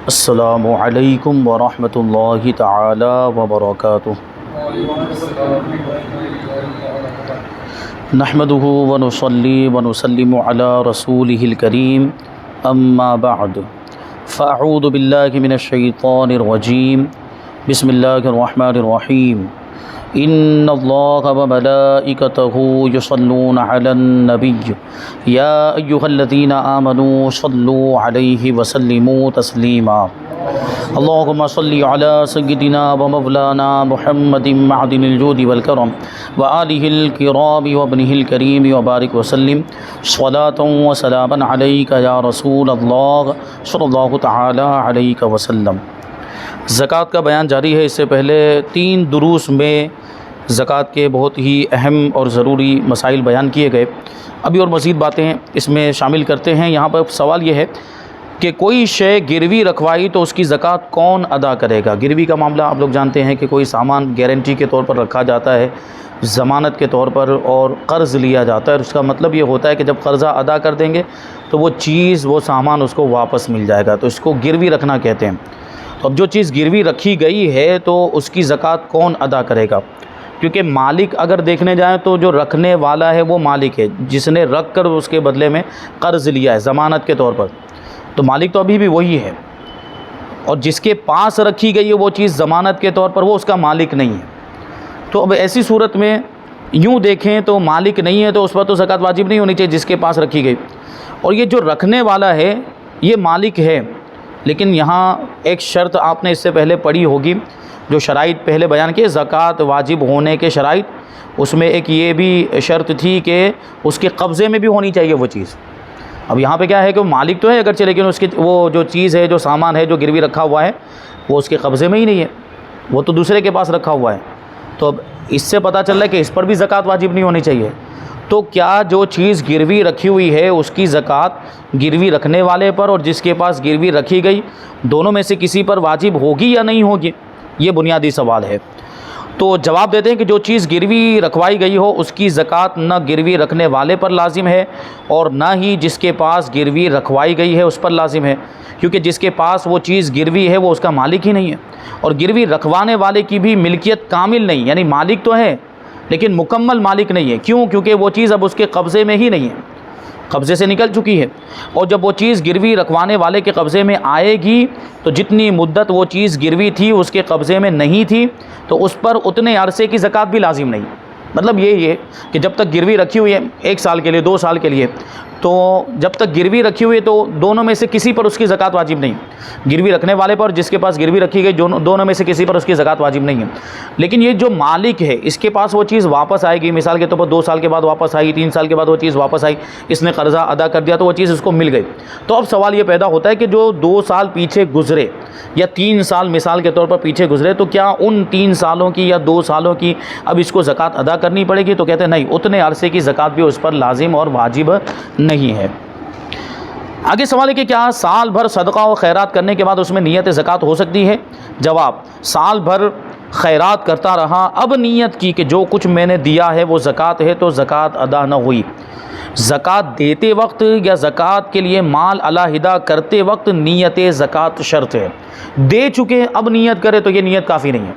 अस्सलामु अलैकुम वरहमतुल्लाहि तआला वबरकातुहू। नहमदुहु व नुसल्ली व नुसल्लिमु अला रसूलिहिल करीम, अम्मा बअद। फ़अऊज़ु बिल्लाहि मिनश शैतानिर रजीम। बिस्मिल्लाहिर रहमानिर रहीम। इन्नल्लाहा व मलाइकतहु युसल्लूना अलन नबिय्य या अय्युहल्लज़ीना आमनू सल्लू अलैहि व सल्लिमू तस्लीमा। अल्लाहुम्मा सल्लि अला सय्यिदिना व मौलाना मुहम्मदिन मअदिनिल जूदि वल करम व आलिहिल किराम व इब्निहिल करीम व बारिक व सल्लिम स्वलातन व सलामन अलैका या रसूल अल्लाह सल्लल्लाहु तआला अलैहि वसल्लम। ज़कात का बयान जारी है। इससे पहले 3 दुरूस में ज़कात के बहुत ही अहम और ज़रूरी मसाइल बयान किए गए। अभी और मज़ीद बातें इसमें शामिल करते हैं। यहाँ पर सवाल ये है कि कोई शय गिरवी रखवाई तो उसकी ज़कात कौन अदा करेगा। गिरवी का मामला आप लोग जानते हैं कि कोई सामान गारंटी के तौर पर रखा जाता है, ज़मानत के तौर पर, और क़र्ज़ लिया जाता है। उसका मतलब ये होता है कि जब क़र्ज़ा अदा कर देंगे तो वो चीज़, वो सामान उसको वापस मिल जाएगा, तो इसको गिरवी रखना कहते हैं। तो अब जो चीज़ गिरवी रखी गई है तो उसकी ज़कात कौन अदा करेगा, क्योंकि मालिक अगर देखने जाएं तो जो रखने वाला है वो मालिक है, जिसने रख कर उसके बदले में क़र्ज़ लिया है ज़मानत के तौर पर, तो मालिक तो अभी भी वही है। और जिसके पास रखी गई है वो चीज़ ज़मानत के तौर पर, वो उसका मालिक नहीं है। तो अब ऐसी सूरत में यूँ देखें तो मालिक नहीं है तो उस पर तो ज़कात वाजिब नहीं होनी चाहिए जिसके पास रखी गई। और ये जो रखने वाला है ये मालिक है, लेकिन यहाँ एक शर्त आपने इससे पहले पढ़ी होगी, जो शराइत पहले बयान किए ज़कात वाजिब होने के शराइत, उसमें एक ये भी शर्त थी कि उसके कब्ज़े में भी होनी चाहिए वो चीज़। अब यहाँ पे क्या है कि वो मालिक तो है अगरचे, लेकिन उसकी वो जो चीज़ है, जो सामान है, जो गिरवी रखा हुआ है, वो उसके कब्ज़े में ही नहीं है, वो तो दूसरे के पास रखा हुआ है। तो अब इससे पता चल रहा है कि इस पर भी ज़कात वाजिब नहीं होनी चाहिए। तो क्या जो चीज़ गिरवी रखी हुई है उसकी ज़कात गिरवी रखने वाले पर और जिसके पास गिरवी रखी गई, दोनों में से किसी पर वाजिब होगी या नहीं होगी, ये बुनियादी सवाल है। तो जवाब देते हैं कि जो चीज़ गिरवी रखवाई गई हो उसकी ज़कात न गिरवी रखने वाले पर लाजिम है और न ही जिसके पास गिरवी रखवाई गई है उस पर लाजिम है, क्योंकि जिसके पास वो चीज़ गिरवी है वो उसका मालिक ही नहीं है, और गिरवी रखवाने वाले की भी मिल्कियत कामिल नहीं, यानी मालिक तो है लेकिन मुकम्मल मालिक नहीं है। क्यों? क्योंकि वो चीज़ अब उसके कब्ज़े में ही नहीं है, कब्ज़े से निकल चुकी है। और जब वो चीज़ गिरवी रखवाने वाले के कब्ज़े में आएगी तो जितनी मुद्दत वो चीज़ गिरवी थी उसके कब्ज़े में नहीं थी, तो उस पर उतने अरसे की ज़कात भी लाजिम नहीं। मतलब ये कि जब तक गिरवी रखी हुई है 1 साल के लिए, 2 साल के लिए, तो जब तक गिरवी रखी हुई है तो दोनों में से किसी पर उसकी ज़कात वाजिब नहीं। गिरवी रखने वाले पर, जिसके पास गिरवी रखी गई, दोनों में से किसी पर उसकी ज़कात वाजिब नहीं है। लेकिन ये जो मालिक है इसके पास वो चीज़ वापस आएगी, मिसाल के तौर पर 2 साल के बाद वापस आई, 3 साल के बाद वो चीज़ वापस आई, इसने कर्ज़ा अदा कर दिया तो वो चीज़ उसको मिल गई। तो अब सवाल ये पैदा होता है कि जो 2 साल पीछे गुजरे या 3 साल मिसाल के तौर पर पीछे गुजरे, तो क्या उन 3 सालों की या 2 सालों की अब इसको ज़कात अदा करनी पड़ेगी? तो कहते हैं नहीं, उतने अरसे की ज़कात भी उस पर लाजिम और वाजिब नहीं है। आगे सवाल है कि क्या साल भर सदका और खैरात करने के बाद उसमें नियत ज़कात हो सकती है? जवाब, साल भर खैरात करता रहा, अब नियत की कि जो कुछ मैंने दिया है वो ज़कात है, तो ज़कात अदा न हुई। ज़कात देते वक्त या ज़कात के लिए माल अलहदा करते वक्त नियत ज़कात शर्त है। दे चुके हैं अब नियत करे तो ये नियत काफ़ी नहीं है।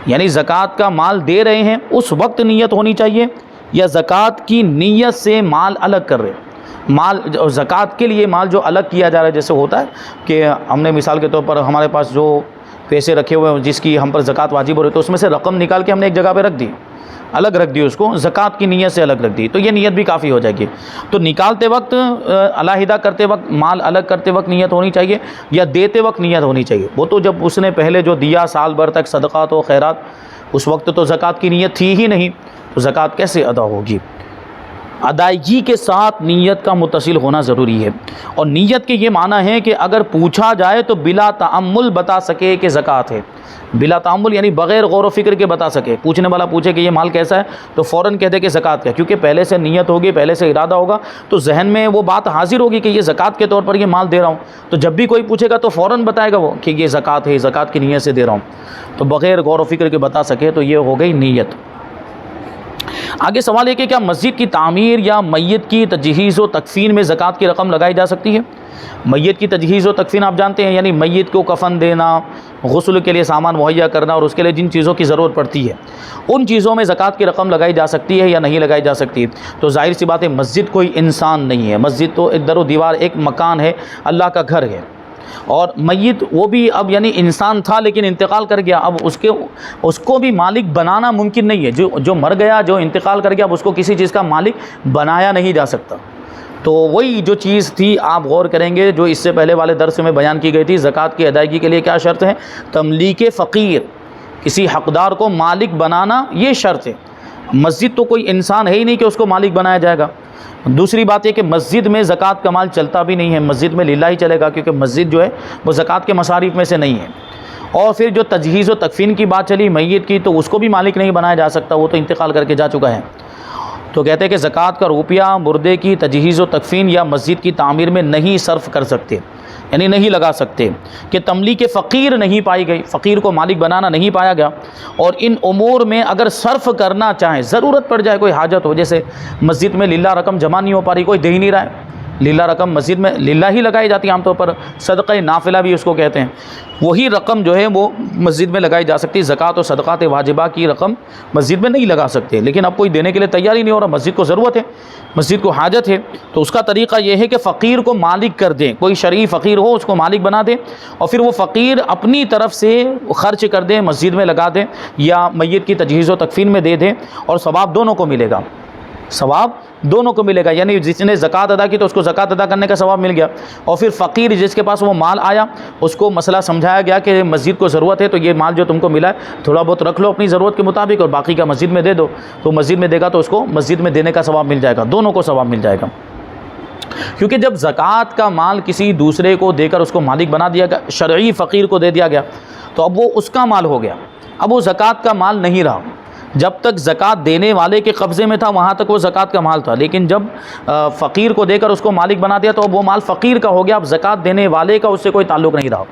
यानी ज़कात का माल दे रहे हैं उस वक्त नियत होनी चाहिए, या ज़कात की नियत से माल अलग कर रहे हैं। माल ज़कात के लिए माल जो अलग किया जा रहा है, जैसे होता है कि हमने मिसाल के तौर पर हमारे पास जो पैसे रखे हुए हैं जिसकी हम पर ज़कात वाजिब हो रही है, तो उसमें से रकम निकाल के हमने एक जगह पे रख दी, अलग रख दी, उसको ज़कात की नियत से अलग रख दी, तो ये नियत भी काफ़ी हो जाएगी। तो निकालते वक्त, अलहदा करते वक्त, माल अलग करते वक्त नियत होनी चाहिए, या देते वक्त नियत होनी चाहिए। वो तो जब उसने पहले जो दिया साल भर तक सदक़ात और खैरात, उस वक्त तो ज़कात की नियत थी ही नहीं, तो ज़कात कैसे अदा होगी? अदायगी के साथ नीयत का मुत्तसिल होना ज़रूरी है। और नीयत के ये माना है कि अगर पूछा जाए तो बिला तअम्मुल बता सके कि ज़कात है। बिला तअम्मुल यानी बग़ैर गौर व फिक्र के बता सके। पूछने वाला पूछे कि ये माल कैसा है तो फ़ौरन कह दे कि ज़कात का, क्योंकि पहले से नीयत होगी, पहले से इरादा होगा, तो जहन में वो बात हाजिर होगी कि ये ज़कात के तौर पर ये माल दे रहा हूँ। तो जब भी कोई पूछेगा तो फ़ौरन बताएगा वो कि ये ज़कात है, ज़कात की नीयत से दे रहा हूँ। तो बग़ैर गौर व फिक्र के बता सके तो ये हो गई नीयत। आगे सवाल है कि क्या मस्जिद की तामीर या मैयत की तजहीज़ व तकफ़ीन में ज़कात की रकम लगाई जा सकती है? मैयत की तजहीज़ व तकफ़ीन आप जानते हैं, यानी मैयत को कफ़न देना, गुस्ल के लिए सामान मुहैया करना और उसके लिए जिन चीज़ों की ज़रूरत पड़ती है उन चीज़ों में ज़कात की रकम लगाई जा सकती है या नहीं लगाई जा सकती। तो जाहिर सी बात है मस्जिद कोई इंसान नहीं है, मस्जिद तो एक दर व दीवार, एक मकान है, अल्लाह का घर है। और मैयत वो भी अब यानी इंसान था लेकिन इंतकाल कर गया, अब उसको भी मालिक बनाना मुमकिन नहीं है। जो मर गया, जो इंतकाल कर गया, अब उसको किसी चीज़ का मालिक बनाया नहीं जा सकता। तो वही जो चीज़ थी आप गौर करेंगे जो इससे पहले वाले दर्स में बयान की गई थी, ज़कात की अदायगी के लिए क्या शर्त है? तमलीक फ़कीर, किसी हक़दार को मालिक बनाना, ये शर्त है। मस्जिद तो कोई इंसान है ही नहीं कि उसको मालिक बनाया जाएगा। दूसरी बात है कि मस्जिद में ज़कात का माल चलता भी नहीं है, मस्जिद में लिल्लाह ही चलेगा, क्योंकि मस्जिद जो है वो ज़कात के मसारिफ़ में से नहीं है। और फिर जो तजहीज़ व तकफ़ीन की बात चली मैयत की, तो उसको भी मालिक नहीं बनाया जा सकता, वो तो इंतकाल करके जा चुका है। तो कहते हैं कि ज़कात का रुपया मुर्दे की तजहीज़ व तकफ़ीन या मस्जिद की तामीर में नहीं सर्फ़ कर सकते, यानी नहीं लगा सकते। कि तमलीक फ़कीर नहीं पाई गई, फ़कीर को मालिक बनाना नहीं पाया गया। और इन उमूर में अगर सर्फ़ करना चाहें, ज़रूरत पड़ जाए, कोई हाजत हो, जैसे मस्जिद में लिल्लाह रकम जमा नहीं हो पा रही, कोई दे ही नहीं रहा है, लिल्लाह रकम मस्जिद में लिल्लाह ही लगाई जाती है आमतौर पर, सदक़ा नाफिला भी उसको कहते हैं, वही रकम जो है वो मस्जिद में लगाई जा सकती है। ज़कात और सदक़ात वाजिबा की रकम मस्जिद में नहीं लगा सकते, लेकिन अब कोई देने के लिए तैयार ही नहीं हो रहा, मस्जिद को ज़रूरत है, मस्जिद को हाजत है। तो उसका तरीक़ा यह है कि फ़कीर को मालिक कर दें, कोई शरई फ़कीर हो उसको मालिक बना दें, और फिर वो फ़कीर अपनी तरफ से ख़र्च कर दें, मस्जिद में लगा दें या मैयत की तजहीज़ व तकफ़ीन में दे दें, और सवाब दोनों को मिलेगा, सवाब दोनों को मिलेगा। यानी जिसने ज़कात अदा की तो उसको ज़कात अदा करने का सवाब मिल गया, और फिर फ़कीर जिसके पास वो माल आया उसको मसला समझाया गया कि मस्जिद को ज़रूरत है, तो ये माल जो तुमको मिला है थोड़ा बहुत रख लो अपनी ज़रूरत के मुताबिक और बाकी का मस्जिद में दे दो। तो मस्जिद में देगा तो उसको मस्जिद में देने का सवाब मिल जाएगा, दोनों को सवाब मिल जाएगा। क्योंकि जब ज़कात का माल किसी दूसरे को देकर उसको मालिक बना दिया गया, शरई फ़कीर को दे दिया गया, तो अब वो उसका माल हो गया, अब वो ज़कात का माल नहीं रहा। जब तक ज़कात देने वाले के कब्ज़े में था वहाँ तक वो ज़कात का माल था, लेकिन जब फ़कीर को देकर उसको मालिक बना दिया तो अब वो माल फ़कीर का हो गया, अब ज़कात देने वाले का उससे कोई ताल्लुक़ नहीं रहा,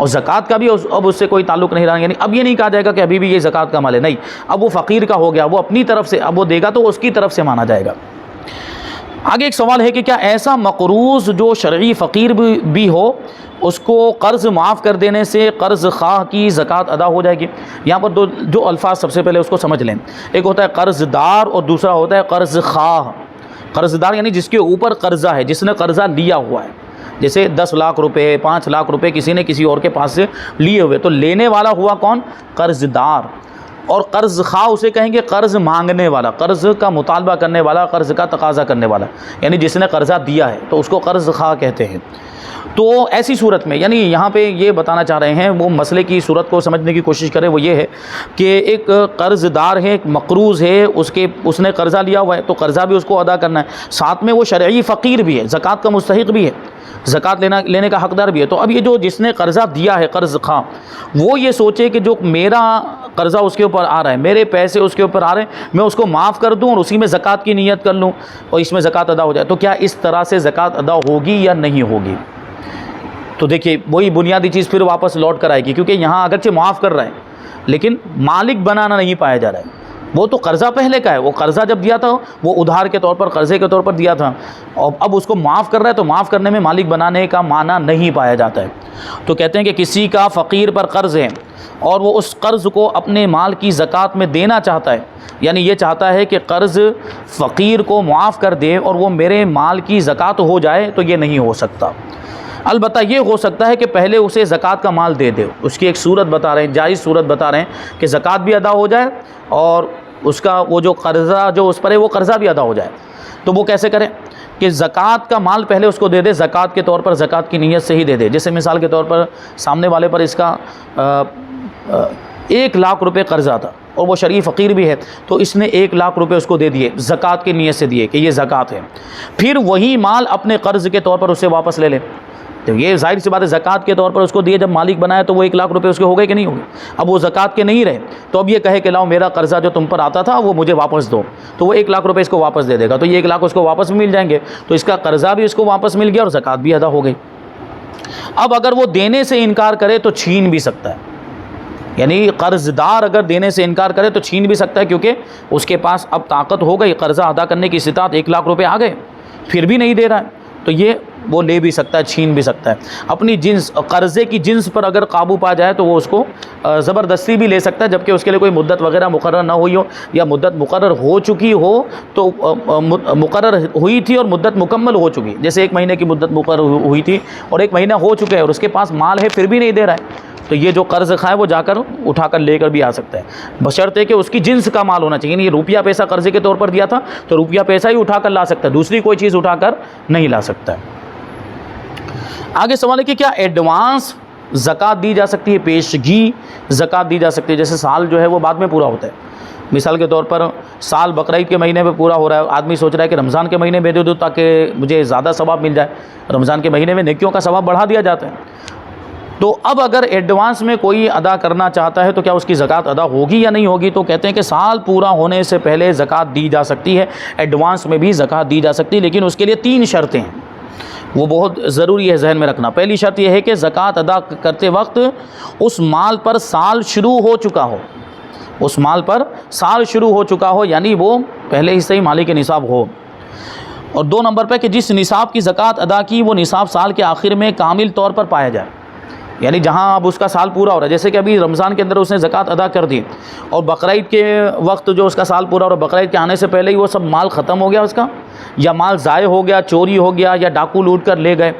और ज़कात का भी अब उससे कोई ताल्लुक़ नहीं रहा। यानी अब ये नहीं कहा जाएगा कि अभी भी ये ज़कात का माल है, नहीं, अब वो फ़कीर का हो गया, वो अपनी तरफ से अब वो देगा तो उसकी तरफ से माना जाएगा। आगे एक सवाल है कि क्या ऐसा मक़रूज़ जो शरई फ़कीर भी हो उसको कर्ज़ माफ़ कर देने से कर्ज़ ख़ाह की ज़कात अदा हो जाएगी? यहाँ पर जो अल्फाज सबसे पहले उसको समझ लें, एक होता है कर्ज़दार और दूसरा होता है कर्ज़ ख़ाह। कर्ज़दार यानी जिसके ऊपर कर्ज़ा है, जिसने कर्ज़ा लिया हुआ है, जैसे 10 लाख रुपए, 5 लाख रुपए किसी ने किसी और के पास से लिए हुए, तो लेने वाला हुआ कौन? कर्ज़दार। और कर्ज़ ख़ाह उसे कहेंगे कर्ज़ मांगने वाला, कर्ज़ का मुतालबा करने वाला, कर्ज़ का तकाज़ा करने वाला, यानी जिसने कर्ज़ा दिया है तो उसको कर्ज़ ख़ाह कहते हैं। तो ऐसी सूरत में, यानी यहाँ पे ये बताना चाह रहे हैं, वो मसले की सूरत को समझने की कोशिश करें, वो ये है कि एक कर्ज़दार है, एक मक़रूज़ है, उसने कर्ज़ा लिया हुआ है तो कर्ज़ा भी उसको अदा करना है, साथ में वो शरई फ़कीर भी है, ज़कात का मुस्तहिक़ भी है, ज़कात लेने का हक़दार भी है। तो अब ये जो जिसने कर्ज़ा दिया है कर्ज़ ख़ाह, वो ये सोचे कि जो मेरा कर्ज़ा उसके ऊपर आ रहा है, मेरे पैसे उसके ऊपर आ रहे हैं, मैं उसको माफ़ कर दूँ और उसी में ज़कात की नीयत कर लूँ और इसमें ज़कात अदा हो जाए, तो क्या इस तरह से ज़कात अदा होगी या नहीं होगी? तो देखिए वही बुनियादी चीज़ फिर वापस लौट कर आएगी, क्योंकि यहाँ अगरचे माफ़ कर रहा है लेकिन मालिक बनाना नहीं पाया जा रहा है। वो तो कर्ज़ा पहले का है, वो कर्ज़ा जब दिया था वो उधार के तौर पर, कर्ज़े के तौर पर दिया था, और अब उसको माफ़ कर रहा है, तो माफ़ करने में मालिक बनाने का माना नहीं पाया जाता है। तो कहते हैं कि किसी का फ़कीर पर कर्ज़ है और वो उस कर्ज़ को अपने माल की ज़कात में देना चाहता है, यानी ये चाहता है कि कर्ज़ फ़कीर को माफ़ कर दे और वो मेरे माल की ज़कात हो जाए, तो ये नहीं हो सकता। अलबत्ता ये हो सकता है कि पहले उसे ज़कात का माल दे दे। उसकी एक सूरत बता रहे हैं, जायज़ सूरत बता रहे हैं कि ज़कात भी अदा हो जाए और उसका वो जो कर्ज़ा जो उस पर है वो कर्ज़ा भी अदा हो जाए। तो वो कैसे करें कि ज़कात का माल पहले उसको दे दे, ज़कात के तौर पर, ज़कात की नीयत से ही दे दे। जैसे मिसाल के तौर पर सामने वाले पर इसका 1 लाख रुपये कर्ज़ा था और वो शरीफ फ़कीर भी है, तो इसने 1 लाख रुपये उसको दे दिए, ज़कात की नीयत से दिए कि ये ज़कात है। फिर वही माल अपने कर्ज़ के तौर पर उससे वापस ले ले, तो ये जाहिर सी बात है ज़कात के तौर पर उसको दिए, जब मालिक बनाया तो वो 1 लाख रुपए उसके हो गए कि नहीं हो गए? अब वो ज़कात के नहीं रहे, तो अब ये कहे कि लाओ मेरा कर्ज़ा जो तुम पर आता था वो मुझे वापस दो, तो वो 1 लाख रुपए इसको वापस दे देगा, तो ये 1 लाख उसको वापस भी मिल जाएंगे, तो इसका कर्ज़ा भी उसको वापस मिल गया और ज़कात भी अदा हो गई। अब अगर वो देने से इनकार करे तो छीन भी सकता है, यानी कर्ज़दार अगर देने से इनकार करे तो छीन भी सकता है, क्योंकि उसके पास अब ताकत हो गई, कर्ज़ा अदा करने की इस्तिताअत, 1 लाख रुपए आ गए, फिर भी नहीं दे रहा है, तो ये वो ले भी सकता है, छीन भी सकता है। अपनी जिन्स, कर्ज़े की जिन्स पर अगर काबू पा जाए तो वो उसको ज़बरदस्ती भी ले सकता है, जबकि उसके लिए कोई मुद्दत वगैरह मुकर्रर ना हुई हो, या मुद्दत मुकर्रर हो चुकी हो तो मुकर्रर हुई थी और मुद्दत मुकम्मल हो चुकी, जैसे 1 महीने की मुद्दत मुकर्रर हुई थी और 1 महीना हो चुका है और उसके पास माल है फिर भी नहीं दे रहा है, तो ये जो कर्ज़ खा है वो जाकर उठाकर लेकर भी आ सकता है, बशर्ते कि उसकी जिन्स का माल होना चाहिए। ये रुपया पैसा कर्ज़े के तौर पर दिया था तो रुपया पैसा ही उठाकर ला सकता है, दूसरी कोई चीज़ उठाकर नहीं ला सकता है। आगे सवाल है कि क्या एडवांस ज़कात दी जा सकती है, पेशगी ज़कात दी जा सकती है? जैसे साल जो है वो बाद में पूरा होता है, मिसाल के तौर पर साल बकरीद के महीने में पूरा हो रहा है, आदमी सोच रहा है कि रमज़ान के महीने में दे दूँ ताकि मुझे ज़्यादा सवाब मिल जाए, रमज़ान के महीने में नेकियों का सवाब बढ़ा दिया जाता है। तो अब अगर एडवांस में कोई अदा करना चाहता है तो क्या उसकी ज़कात अदा होगी या नहीं होगी? तो कहते हैं कि साल पूरा होने से पहले ज़कात दी जा सकती है, एडवांस में भी ज़कात दी जा सकती है, लेकिन उसके लिए 3 शर्तें हैं, वो बहुत ज़रूरी है जहन में रखना। पहली शर्त यह है कि ज़कात अदा करते वक्त उस माल पर साल शुरू हो चुका हो, उस माल पर साल शुरू हो चुका हो, यानी वो पहले ही से ही मालिक निसाब हो। और 2 नंबर पर कि जिस निसाब की ज़कात अदा की वो निसाब साल के आखिर में कामिल तौर पर पाया जाए, यानी जहाँ अब उसका साल पूरा हो रहा है, जैसे कि अभी रमज़ान के अंदर उसने ज़कात अदा कर दी और बकरीद के वक्त जो उसका साल पूरा हो रहा है, बकरीद के आने से पहले ही वो सब माल ख़त्म हो गया उसका, या माल ज़ाय हो गया, चोरी हो गया, या डाकू लूट कर ले गए,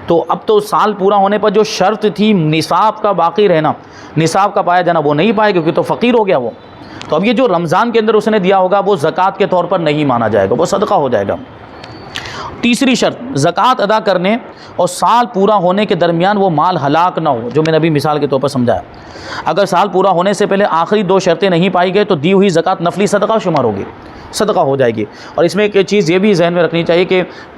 तो अब तो साल पूरा होने पर जो शर्त थी निसाब का बाकी रहना, निसाब का पाया जाना, वो नहीं पाएगा क्योंकि तो फ़कीर हो गया वो। तो अब ये जो रमज़ान के अंदर उसने दिया होगा वो ज़कात के तौर पर नहीं माना जाएगा, वो सदका हो जाएगा। तीसरी शर्त, ज़कात अदा करने और साल पूरा होने के दरमियान वो माल हलाक ना हो, जो मैंने अभी मिसाल के तौर पर समझाया। अगर साल पूरा होने से पहले आखिरी 2 शर्तें नहीं पाई गई तो दी हुई ज़कात नफली सदका शुमार होगी, सदका हो जाएगी। और इसमें एक चीज़ ये भी जहन में रखनी चाहिए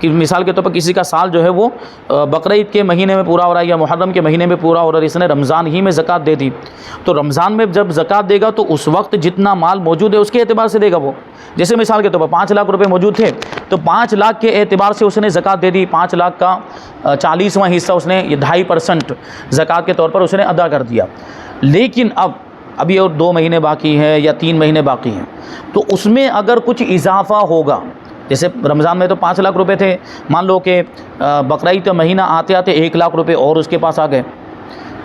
कि मिसाल के तौर पर किसी का साल जो है वो बकरीद के महीने में पूरा हो रहा है या मुहर्रम के महीने में पूरा हो रहा है, इसने रमज़ान ही में ज़कात दे दी, तो रमज़ान में जब ज़कात देगा तो उस वक्त जितना माल मौजूद है उसके एतबार से देगा वो। जैसे मिसाल के तौर पर 5 लाख रुपए मौजूद थे तो 5 लाख के एतबार से उसने ज़कात दे दी, 5 लाख का 40वां हिस्सा उसने, ये 2.5% ज़कात के तौर पर उसने अदा कर दिया। लेकिन अब अभी और 2 महीने बाकी हैं या 3 महीने बाकी हैं, तो उसमें अगर कुछ इजाफा होगा, जैसे रमज़ान में तो 5 लाख रुपए थे, मान लो कि बकरीद का महीना आते आते 1 लाख रुपए और उसके पास आ गए,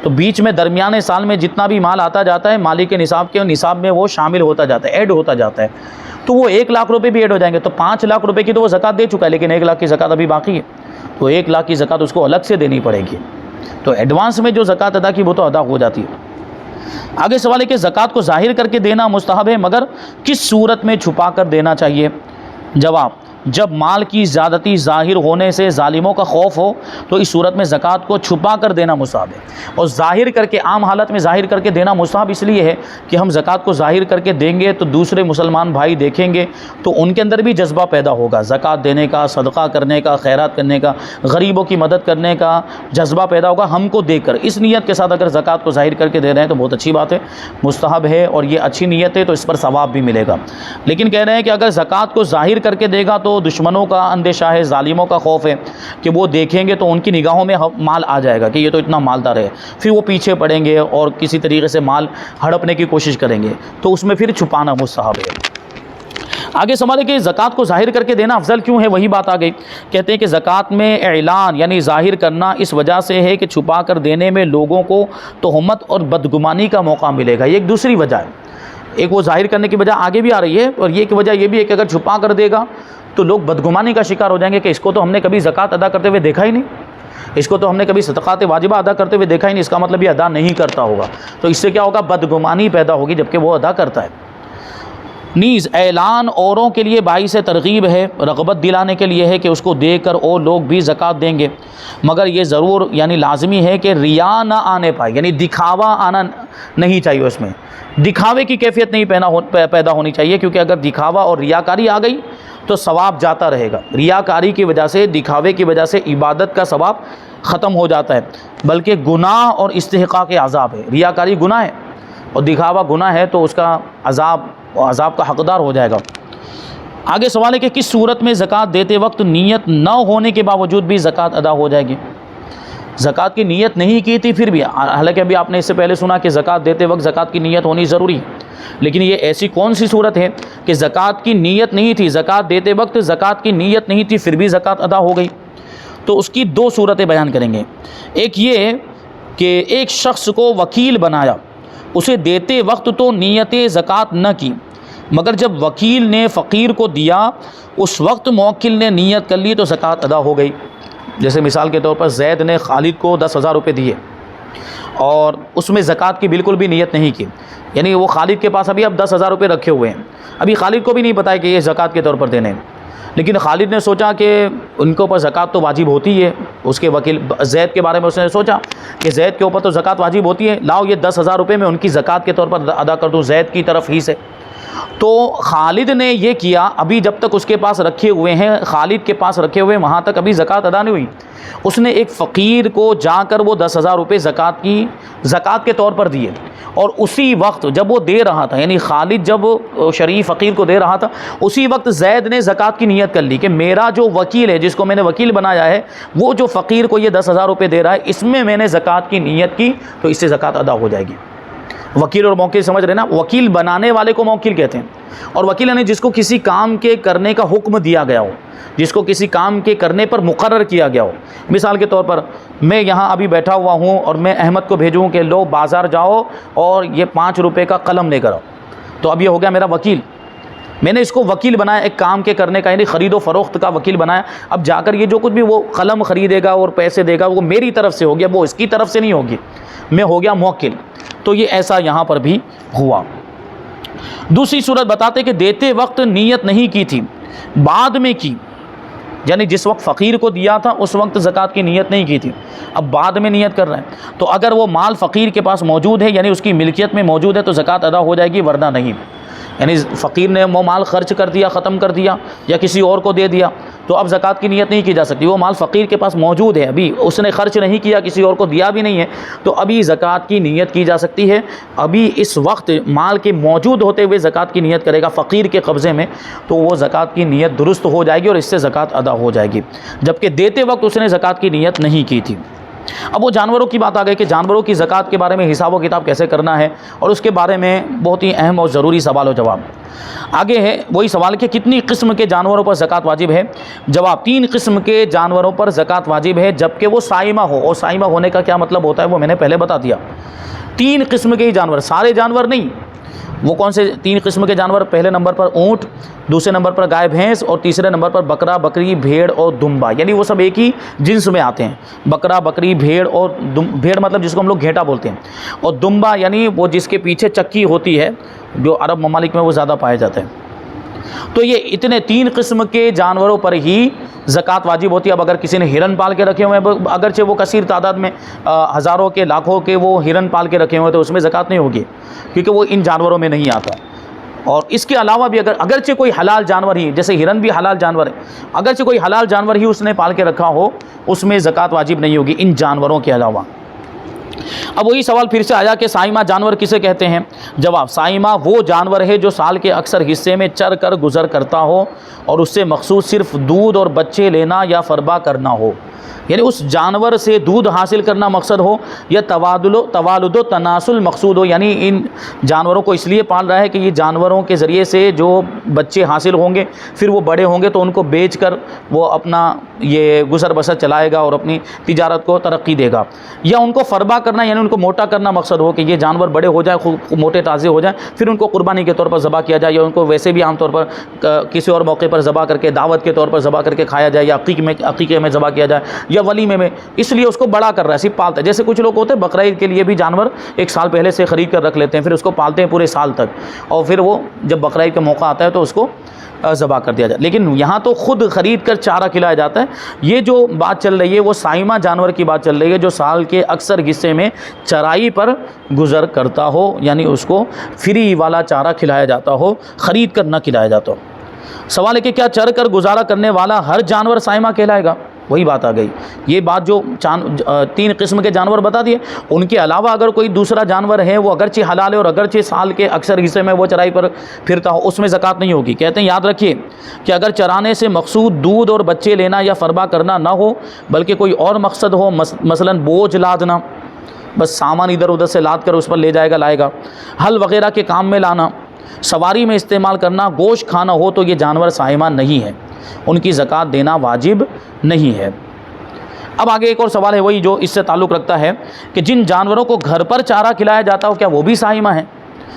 तो बीच में दरमियाने साल में जितना भी माल आता जाता है मालिक के निसाब के निसाब में वो शामिल होता जाता है, ऐड होता जाता है, तो वो 1 लाख रुपए भी ऐड हो जाएंगे। तो 5 लाख रुपए की तो वो ज़कात दे चुका है, लेकिन 1 लाख की ज़कात अभी बाकी है, तो 1 लाख की ज़कात उसको अलग से देनी पड़ेगी। तो एडवांस में जो ज़कात अदा की वो तो अदा हो जाती है। आगे सवाल है कि ज़कात को ज़ाहिर करके देना मुस्तहब है, मगर किस सूरत में छुपा कर देना चाहिए? जवाब, जब माल की ज़्यादती ज़ाहिर होने से ज़ालिमों का खौफ हो तो इस सूरत में ज़कात को छुपा कर देना मुस्तहब है। और ज़ाहिर करके, आम हालत में ज़ाहिर करके देना मुस्तहब इसलिए है कि हम ज़कात को ज़ाहिर करके देंगे तो दूसरे मुसलमान भाई देखेंगे तो उनके अंदर भी जज्बा पैदा होगा, ज़कात देने का, सदका करने का, खैरात करने का, गरीबों की मदद करने का जज्बा पैदा होगा हमको देखकर। इस नीयत के साथ अगर ज़कात को ज़ाहिर करके दे रहे हैं तो बहुत अच्छी बात है, मुस्तहब है और ये अच्छी नीयत है, तो इस पर सवाब भी मिलेगा। लेकिन कह रहे हैं कि अगर ज़कात को ज़ाहिर करके देगा तो दुश्मनों का अंदेशा है, ज़ालिमों का खौफ है कि वो देखेंगे तो उनकी निगाहों में माल आ जाएगा कि ये तो इतना मालदार है, फिर वो पीछे पड़ेंगे और किसी तरीके से माल हड़पने की कोशिश करेंगे, तो उसमें फिर छुपाना मुस्तहब है। आगे सवाल है कि ज़कात को ज़ाहिर करके देना अफजल क्यों है? वही बात आ गई। कहते हैं कि ज़कात में ऐलान यानी ज़ाहिर करना इस वजह से है कि छुपा कर देने में लोगों को तोहमत और बदगुमानी का मौका मिलेगा, ये एक दूसरी वजह है। एक वो ज़ाहिर करने की वजह आगे भी आ रही है और ये एक वजह ये भी है कि अगर छुपा कर देगा तो लोग बदगुमानी का शिकार हो जाएंगे कि इसको तो हमने कभी ज़कात अदा करते हुए देखा ही नहीं, इसको तो हमने कभी सदक़ात वाजिबा अदा करते हुए देखा ही नहीं, इसका मतलब ये अदा नहीं करता होगा। तो इससे क्या होगा? बदगुमानी पैदा होगी, जबकि वो अदा करता है। नीज़ ऐलान औरों के लिए बाइस तरग़ीब है, रग़बत दिलाने के लिए है कि उसको देकर और लोग भी ज़कात देंगे, मगर ये ज़रूर यानी लाजमी है कि रिया ना आने पाए, यानी दिखावा आना नहीं चाहिए, उसमें दिखावे की कैफियत नहीं पैदा होनी चाहिए, क्योंकि अगर दिखावा और रियाकारी आ गई तो सवाब जाता रहेगा। रियाकारी की वजह से, दिखावे की वजह से इबादत का सवाब ख़त्म हो जाता है, बल्कि गुनाह और इस्तिहक़ाक़ अज़ाब है। रियाकारी गुनाह है और दिखावा गुनाह है, तो उसका अज़ाब का हक़दार हो जाएगा। आगे सवाल है कि किस सूरत में ज़कात देते वक्त नीयत न होने के बावजूद भी ज़कात अदा हो जाएगी? ज़कात की नीयत नहीं की थी फिर भी, हालांकि अभी आपने इससे पहले सुना कि ज़कात देते वक्त ज़कात की नीयत होनी ज़रूरी है, लेकिन ये ऐसी कौन सी सूरत है कि ज़कात की नीयत नहीं थी, ज़कात देते वक्त ज़कात की नीयत नहीं थी, फिर भी ज़कात अदा हो गई? तो उसकी दो सूरतें बयान करेंगे। एक ये कि एक शख्स को वकील बनाया, उसे देते वक्त तो नीयत ज़कात न की, मगर जब वकील ने फ़कीर को दिया उस वक्त मुवक्किल ने नीयत कर ली तो ज़कात अदा हो गई। जैसे मिसाल के तौर पर ज़ैद ने खालिद को 10,000 रुपये दिए और उसमें ज़कात की बिल्कुल भी नीयत नहीं की, यानी वो खालिद के पास अभी अब 10,000 रुपये रखे हुए हैं, अभी खालिद को भी नहीं पता है कि ये ज़कात के तौर पर देने हैं, लेकिन खालिद ने सोचा कि उनके ऊपर ज़कात तो वाजिब होती है। उसके वकील ज़ैद के बारे में उसने सोचा कि ज़ैद के ऊपर तो ज़कात वाजिब होती है, लाओ ये 10,000 रुपये में उनकी ज़कात के तौर पर अदा कर दूँ ज़ैद की तरफ ही से। तो खालिद ने ये किया, अभी जब तक उसके पास रखे हुए हैं, खालिद के पास रखे हुए वहाँ तक अभी ज़कात अदा नहीं हुई। उसने एक फ़कीर को जाकर वो 10,000 रुपये ज़कात के तौर पर दिए, और उसी वक्त जब वो दे रहा था, यानी खालिद जब शरीफ फ़कीर को दे रहा था, उसी वक्त ज़ैद ने ज़कात की नीयत कर ली कि मेरा जो वकील है, जिसको मैंने वकील बनाया है, वो जो फ़कीर को ये 10,000 रुपये दे रहा है, इसमें मैंने ज़कात की नीयत की तो इससे ज़कात अदा हो जाएगी। वकील और मौकिल समझ रहे ना, वकील बनाने वाले को मौकिल कहते हैं, और वकील यानी जिसको किसी काम के करने का हुक्म दिया गया हो, जिसको किसी काम के करने पर मुकर्रर किया गया हो। मिसाल के तौर पर मैं यहाँ अभी बैठा हुआ हूँ और मैं अहमद को भेजूँ कि लो बाज़ार जाओ और ये 5 रुपये का कलम लेकर आओ, तो अब ये हो गया मेरा वकील। मैंने इसको वकील बनाया एक काम के करने का, यानी ख़रीदो फ़रोख्त का वकील बनाया। अब जाकर ये जो कुछ भी वो कलम ख़रीदेगा और पैसे देगा वो मेरी तरफ से हो गया, वो इसकी तरफ से नहीं होगी, मैं हो गया मुवक्किल। तो ये ऐसा यहाँ पर भी हुआ। दूसरी सूरत बताते कि देते वक्त नीयत नहीं की थी, बाद में की, यानी जिस वक्त फ़कीर को दिया था उस वक्त ज़कात की नीयत नहीं की थी, अब बाद में नीयत कर रहे हैं। तो अगर वो माल फ़कीर के पास मौजूद है, यानी उसकी मिल्कियत में मौजूद है, तो ज़कात अदा हो जाएगी, वरना नहीं। यानी फ़कीर ने वो माल ख़र्च कर दिया, ख़त्म कर दिया या किसी और को दे दिया, तो अब ज़कात की नीयत नहीं की जा सकती। वो माल फ़कीर के पास मौजूद है, अभी उसने ख़र्च नहीं किया, किसी और को दिया भी नहीं है, तो अभी ज़कात की नीयत की जा सकती है। अभी इस वक्त माल के मौजूद होते हुए ज़कात की नीयत करेगा फ़कीर के कब्ज़े में, तो वो ज़कात की नीयत दुरुस्त हो जाएगी और इससे ज़कात अदा हो जाएगी, जबकि देते वक्त उसने ज़कात की नीयत नहीं की थी। अब वो जानवरों की बात आ गई कि जानवरों की ज़कात के बारे में हिसाब व किताब कैसे करना है, और उसके बारे में बहुत ही अहम और ज़रूरी सवाल और जवाब आगे है। वही सवाल कि कितनी किस्म के जानवरों पर ज़कात वाजिब है। जवाब, 3 किस्म के जानवरों पर ज़कात वाजिब है, जबकि वो साइमा हो। और साइमा होने का क्या मतलब होता है वो मैंने पहले बता दिया। 3 किस्म के ही जानवर, सारे जानवर नहीं। वो कौन से 3 किस्म के जानवर? पहले नंबर पर ऊँट, दूसरे नंबर पर गाय भैंस, और तीसरे नंबर पर बकरा बकरी भेड़ और दुम्बा, यानी वो सब एक ही जिन्स में आते हैं। बकरा बकरी भेड़ और भेड़ मतलब जिसको हम लोग घेटा बोलते हैं, और दुम्बा यानी वो जिसके पीछे चक्की होती है, जो अरब ममालिक में वो ज़्यादा पाए जाते हैं। तो ये इतने 3 किस्म के जानवरों पर ही ज़कात वाजिब होती है। अब अगर किसी ने हिरन पाल के रखे हुए हैं, अगरचे वो कसीर तादाद में हज़ारों के लाखों के वो हिरन पाल के रखे हुए हैं, तो उसमें ज़कात नहीं होगी, क्योंकि वो इन जानवरों में नहीं आता। और इसके अलावा भी अगरचे कोई हलाल जानवर ही, जैसे हिरन भी हलाल जानवर है, अगरचे कोई हलाल जानवर ही उसने पाल के रखा हो, उसमें ज़कात वाजिब नहीं होगी इन जानवरों के अलावा। अब वही सवाल फिर से आया कि साइमा जानवर किसे कहते हैं। जवाब, साइमा वो जानवर है जो साल के अक्सर हिस्से में चर कर गुज़र करता हो और उससे मकसूद सिर्फ दूध और बच्चे लेना या फरबा करना हो, यानी उस जानवर से दूध हासिल करना मकसद हो या तवालुदो तनासुल मकसूद हो, यानी इन जानवरों को इसलिए पाल रहा है कि ये जानवरों के ज़रिए से जो बच्चे हासिल होंगे, फिर वो बड़े होंगे तो उनको बेच कर वो अपना ये गुज़र बसर चलाएगा और अपनी तिजारत को तरक्की देगा। या उनको फरबा करना, यानी उनको मोटा करना मकसद हो कि ये जानवर बड़े हो जाए, खूब मोटे ताज़े हो जाए, फिर उनको कुर्बानी के तौर पर ज़बा किया जाए, या उनको वैसे भी आमतौर पर किसी और मौके पर ज़बा करके दावत के तौर पर ज़बा करके खाया जाए, या अक़ीक़े में ज़बा किया जाए, या वलीमे में, इसलिए उसको बड़ा कर रहा है, सिर्फ पालता है। जैसे कुछ लोग होते हैं बकरा ईद के लिए भी जानवर 1 साल पहले से ख़रीद कर रख लेते हैं, फिर उसको पालते हैं पूरे साल तक, और फिर वो जब बकरा ईद का मौका आता है तो उसको ज़बा कर दिया जाए। लेकिन यहाँ तो ख़ुद ख़रीद कर चारा खिलाया जाता है। ये जो बात चल रही है वो साइमा जानवर की बात चल रही है, जो साल के अक्सर हिस्से में चराई पर गुज़र करता हो, यानी उसको फ्री वाला चारा खिलाया जाता हो, ख़रीद कर न खिलाया जाता हो। सवाल है कि क्या चर कर गुजारा करने वाला हर जानवर साइमा कहलाएगा? वही बात आ गई। ये बात जो 3 किस्म के जानवर बता दिए, उनके अलावा अगर कोई दूसरा जानवर है, वो अगरचे हलाल है और अगरचे साल के अक्सर हिस्से में वो चराई पर फिरता हो, उसमें ज़कात नहीं होगी। कहते हैं याद रखिए कि अगर चराने से मकसूद दूध और बच्चे लेना या फरबा करना ना हो, बल्कि कोई और मकसद हो, मसलन बोझ लादना, बस सामान इधर उधर से लाद कर उस पर ले जाएगा लाएगा, हल वगैरह के काम में लाना, सवारी में इस्तेमाल करना, गोश्त खाना हो, तो ये जानवर साइमा नहीं है, उनकी ज़कात देना वाजिब नहीं है। अब आगे एक और सवाल है, वही जो इससे ताल्लुक़ रखता है कि जिन जानवरों को घर पर चारा खिलाया जाता हो क्या वो भी साइमा है,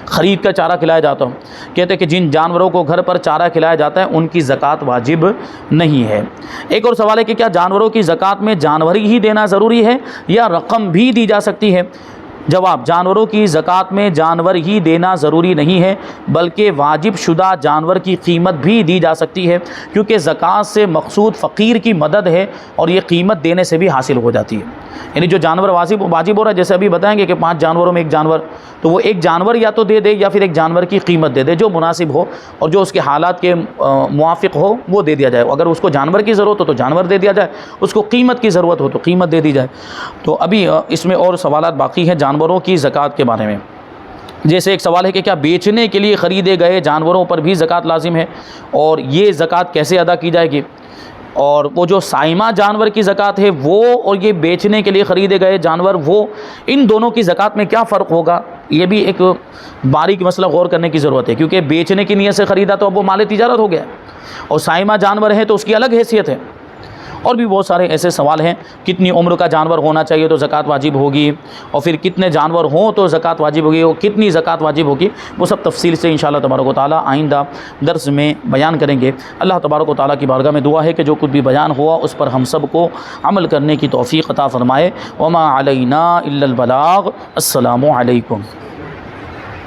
ख़रीद कर चारा खिलाया जाता हो? कहते हैं कि जिन जानवरों को घर पर चारा खिलाया जाता है उनकी ज़कात वाजिब नहीं है। एक और सवाल है कि क्या जानवरों की ज़कात में जानवर ही देना ज़रूरी है या रकम भी दी जा सकती है? जवाब, जानवरों की ज़कात में जानवर ही देना ज़रूरी नहीं है, बल्कि वाजिब शुदा जानवर की कीमत भी दी जा सकती है, क्योंकि ज़कात से मकसूद फ़कीर की मदद है और ये कीमत देने से भी हासिल हो जाती है। यानी जो जानवर वाजिब हो रहा है, जैसे अभी बताएंगे कि 5 जानवरों में एक जानवर, तो वो एक जानवर या तो दे दे या फिर एक जानवर की कीमत दे दे जो मुनासिब हो और जो उसके हालात के मुआफ़िक हो वो दे दिया जाए। अगर उसको जानवर की ज़रूरत हो तो जानवर दे दिया जाए, उसको कीमत की ज़रूरत हो तो कीमत दे दी जाए। तो अभी इसमें और सवालात बाकी हैं जानवरों की ज़कात के बारे में। जैसे एक सवाल है कि क्या बेचने के लिए ख़रीदे गए जानवरों पर भी ज़कात लाजिम है और ये ज़कात कैसे अदा की जाएगी? और वो जो साइमा जानवर की ज़कात है वो और ये बेचने के लिए ख़रीदे गए जानवर, वो इन दोनों की ज़कात में क्या फ़र्क होगा, ये भी एक बारीक मसला गौर करने की ज़रूरत है। क्योंकि बेचने की नीयत से ख़रीदा तो अब वो माल तिजारत हो गया और साइमा जानवर है तो उसकी अलग हैसियत है। और भी बहुत सारे ऐसे सवाल हैं, कितनी उम्र का जानवर होना चाहिए तो ज़कात वाजिब होगी, और फिर कितने जानवर हों तो ज़कात वाजिब होगी, और कितनी ज़कात वाजिब होगी, वो सब तफसील से इंशाअल्लाह तबारक व तआला आइंदा दर्स में बयान करेंगे। अल्लाह तबारक व तआला की बारगाह में दुआ है कि जो कुछ भी बयान हुआ उस पर हम सब को अमल करने की तौफ़ीक़ अता फ़रमाए। वमा अलैना इल्लल बलाग। अस्सलामु अलैकुम।